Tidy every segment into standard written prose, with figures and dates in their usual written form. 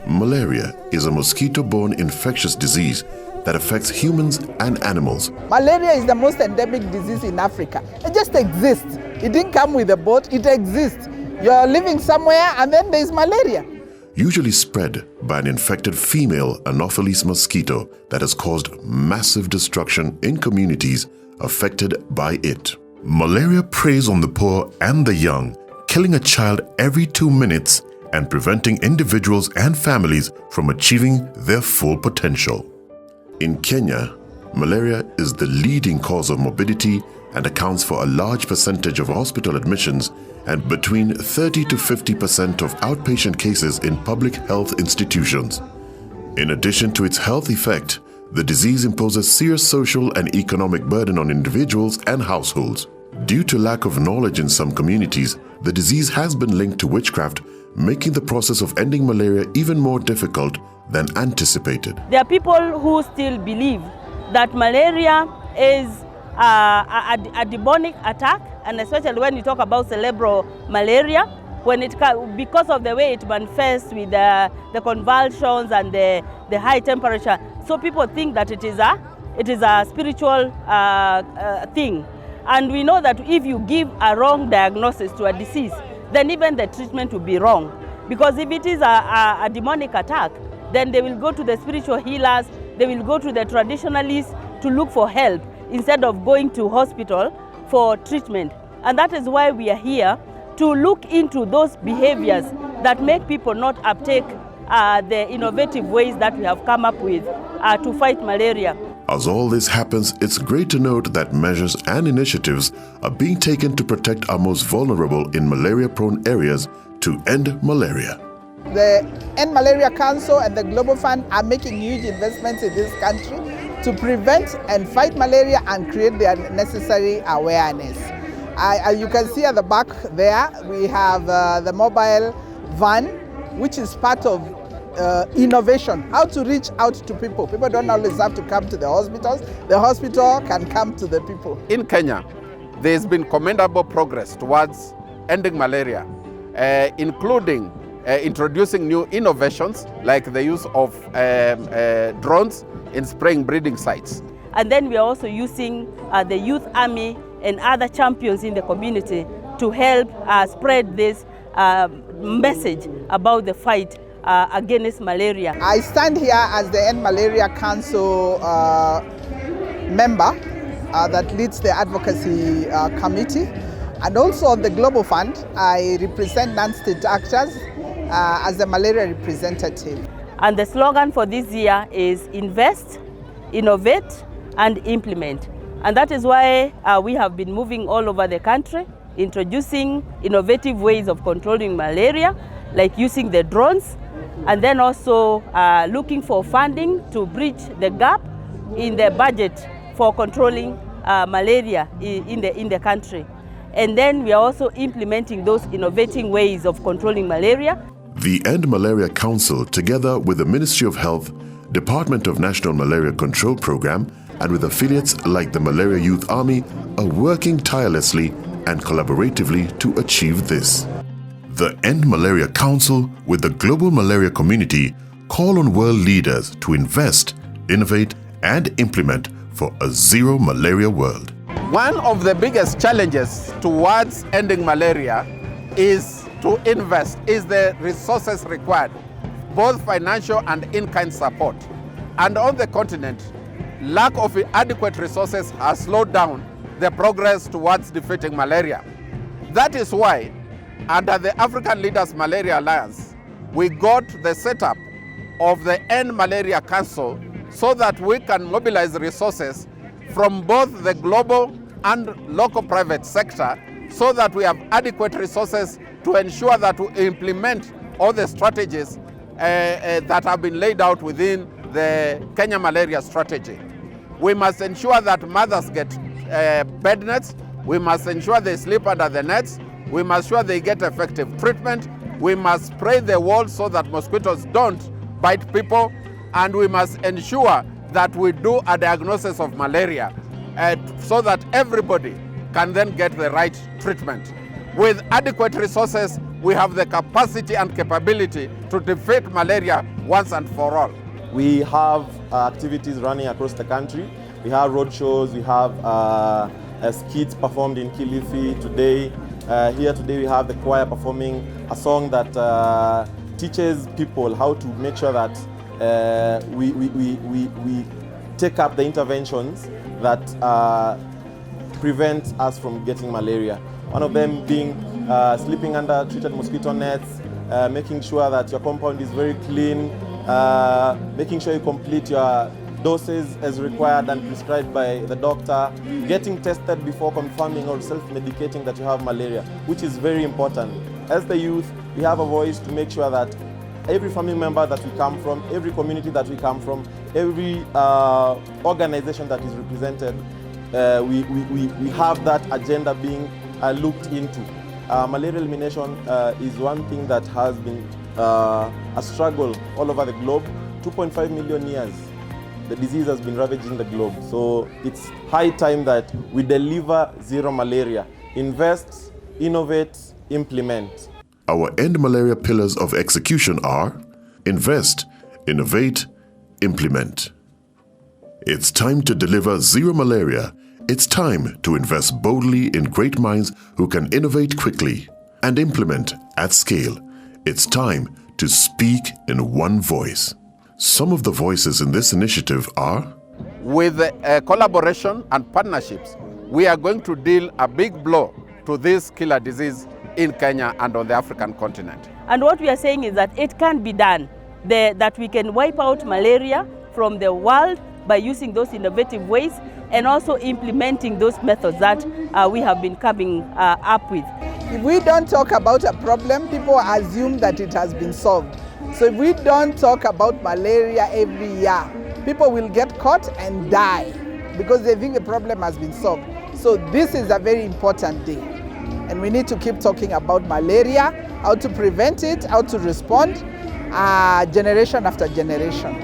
Malaria is a mosquito-borne infectious disease that affects humans and animals. Malaria is the most endemic disease in Africa. It just exists. It didn't come with a boat, it exists. You're living somewhere and then there's malaria. Usually spread by an infected female Anopheles mosquito that has caused massive destruction in communities affected by it. Malaria preys on the poor and the young, killing a child every 2 minutes and preventing individuals and families from achieving their full potential. In Kenya, malaria is the leading cause of morbidity and accounts for a large percentage of hospital admissions and between 30 to 50% of outpatient cases in public health institutions. In addition to its health effect, the disease imposes serious social and economic burden on individuals and households. Due to lack of knowledge in some communities, the disease has been linked to witchcraft, making the process of ending malaria even more difficult than anticipated. There are people who still believe that malaria is a demonic attack, and especially when you talk about cerebral malaria, because of the way it manifests with the convulsions and the high temperature. So people think that it is a spiritual thing. And we know that if you give a wrong diagnosis to a disease, then even the treatment will be wrong. Because if it is a demonic attack, then they will go to the spiritual healers, they will go to the traditionalists to look for help instead of going to hospital for treatment. And that is why we are here to look into those behaviors that make people not uptake the innovative ways that we have come up with to fight malaria. As all this happens, it's great to note that measures and initiatives are being taken to protect our most vulnerable in malaria-prone areas to end malaria. The End Malaria Council and the Global Fund are making huge investments in this country to prevent and fight malaria and create the necessary awareness. You can see at the back there, we have the mobile van, which is part of innovation, how to reach out to people. People don't always have to come to the hospitals. The hospital can come to the people. In Kenya, there's been commendable progress towards ending malaria, including introducing new innovations like the use of drones in spraying breeding sites. And then we are also using the youth army and other champions in the community to help spread this message about the fight against malaria. I stand here as the End Malaria Council member that leads the advocacy committee, and also on the Global Fund I represent non-state actors as the malaria representative. And the slogan for this year is invest, innovate and implement. And that is why we have been moving all over the country, introducing innovative ways of controlling malaria, like using the drones, and then also looking for funding to bridge the gap in the budget for controlling malaria in the country. And then we are also implementing those innovative ways of controlling malaria. The End Malaria Council, together with the Ministry of Health, Department of National Malaria Control Program, and with affiliates like the Malaria Youth Army, are working tirelessly and collaboratively to achieve this. The End Malaria Council, with the global malaria community, call on world leaders to invest, innovate, and implement for a zero malaria world. One of the biggest challenges towards ending malaria is to invest, is the resources required, both financial and in-kind support. And on the continent, lack of adequate resources has slowed down the progress towards defeating malaria. That is why, under the African Leaders Malaria Alliance, we got the setup of the End Malaria Council so that we can mobilize resources from both the global and local private sector so that we have adequate resources to ensure that we implement all the strategies that have been laid out within the Kenya Malaria Strategy. We must ensure that mothers get bed nets. We must ensure they sleep under the nets. We must ensure they get effective treatment. We must spray the walls so that mosquitoes don't bite people. And we must ensure that we do a diagnosis of malaria so that everybody can then get the right treatment. With adequate resources, we have the capacity and capability to defeat malaria once and for all. We have activities running across the country. We have road shows, we have skits performed in Kilifi today. Here today we have the choir performing a song that teaches people how to make sure that we take up the interventions that prevent us from getting malaria. One of them being sleeping under treated mosquito nets, making sure that your compound is very clean, making sure you complete your doses as required and prescribed by the doctor, getting tested before confirming or self-medicating that you have malaria, which is very important. As the youth, we have a voice to make sure that every family member that we come from, every community that we come from, every organization that is represented, we have that agenda being looked into. Malaria elimination is one thing that has been a struggle all over the globe. 2.5 million years the disease has been ravaging the globe. So it's high time that we deliver zero malaria. Invest, innovate, implement. Our end malaria pillars of execution are invest, innovate, implement. It's time to deliver zero malaria. It's time to invest boldly in great minds who can innovate quickly and implement at scale. It's time to speak in one voice. Some of the voices in this initiative are: with collaboration and partnerships, we are going to deal a big blow to this killer disease in Kenya and on the African continent. And what we are saying is that it can be done, that we can wipe out malaria from the world by using those innovative ways and also implementing those methods that we have been coming up with. If we don't talk about a problem, people assume that it has been solved. So if we don't talk about malaria every year, people will get caught and die because they think the problem has been solved. So this is a very important day. And we need to keep talking about malaria, how to prevent it, how to respond, generation after generation.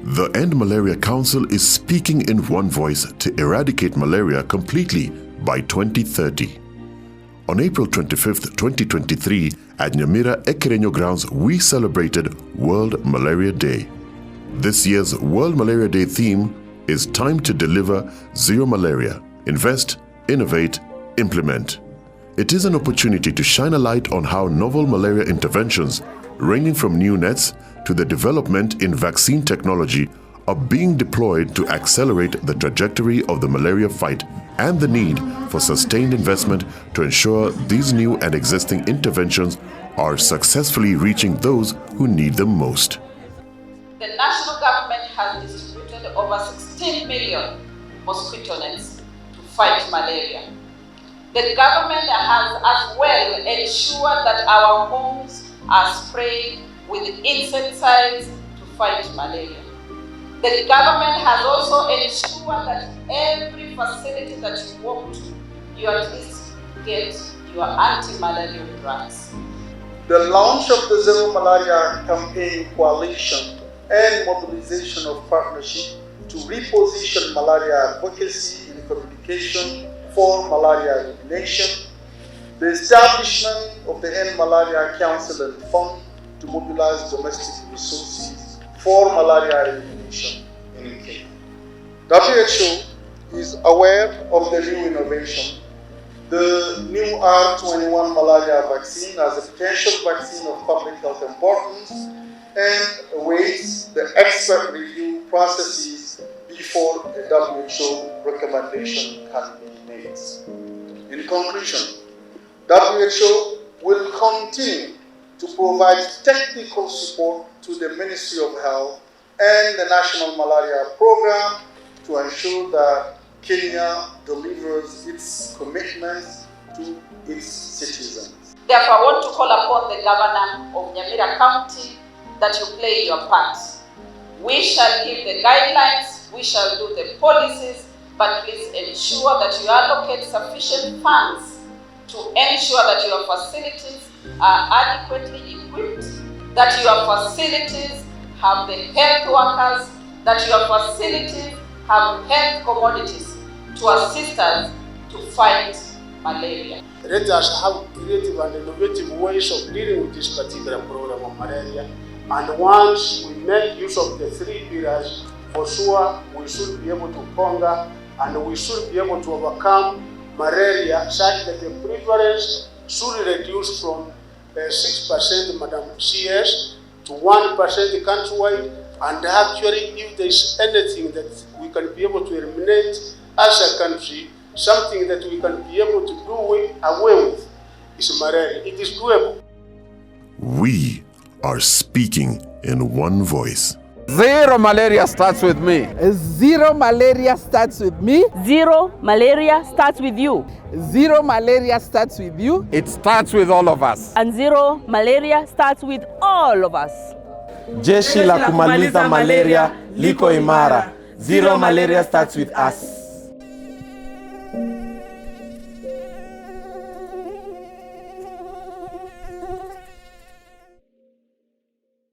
The End Malaria Council is speaking in one voice to eradicate malaria completely by 2030. On April 25th, 2023, at Nyamira Ekerenyo grounds, we celebrated World Malaria Day. This year's World Malaria Day theme is Time to Deliver Zero Malaria. Invest, innovate, implement. It is an opportunity to shine a light on how novel malaria interventions, ranging from new nets to the development in vaccine technology, are being deployed to accelerate the trajectory of the malaria fight and the need for sustained investment to ensure these new and existing interventions are successfully reaching those who need them most. The national government has distributed over 16 million mosquito nets to fight malaria. The government has as well ensured that our homes are sprayed with insecticides to fight malaria. The government has also ensured that every facility that you walk to, you at least get your anti-malarial drugs. The launch of the Zero Malaria Campaign Coalition and mobilization of partnership to reposition malaria advocacy in communication for malaria elimination, the establishment of the End Malaria Council and Fund to mobilize domestic resources for malaria elimination in Kenya. WHO is aware of the new innovation, the new R21 malaria vaccine as a potential vaccine of public health importance, and awaits the expert review processes before a WHO recommendation can be made. In conclusion, WHO will continue to provide technical support to the Ministry of Health and the National Malaria Program to ensure that Kenya delivers its commitments to its citizens. Therefore, I want to call upon the governor of Nyamira County that you play your part. We shall give the guidelines, we shall do the policies, but please ensure that you allocate sufficient funds to ensure that your facilities are adequately equipped, that your facilities have the health workers, that your facilities have health commodities to assist us to fight malaria. Let us have creative and innovative ways of dealing with this particular problem of malaria. And once we make use of the 3 pillars, for sure we should be able to conquer and we should be able to overcome malaria such that the prevalence should reduce from 6%, Madam CS, to 1% countrywide. And actually, if there is anything that we can be able to eliminate as a country, something that we can be able to do away with, is malaria. It is doable. We are speaking in one voice. Zero malaria starts with me. Zero malaria starts with me. Zero malaria starts with you. Zero malaria starts with you. It starts with all of us. And zero malaria starts with all of us. Jeshi la kumaliza malaria liko imara. Zero malaria starts with us.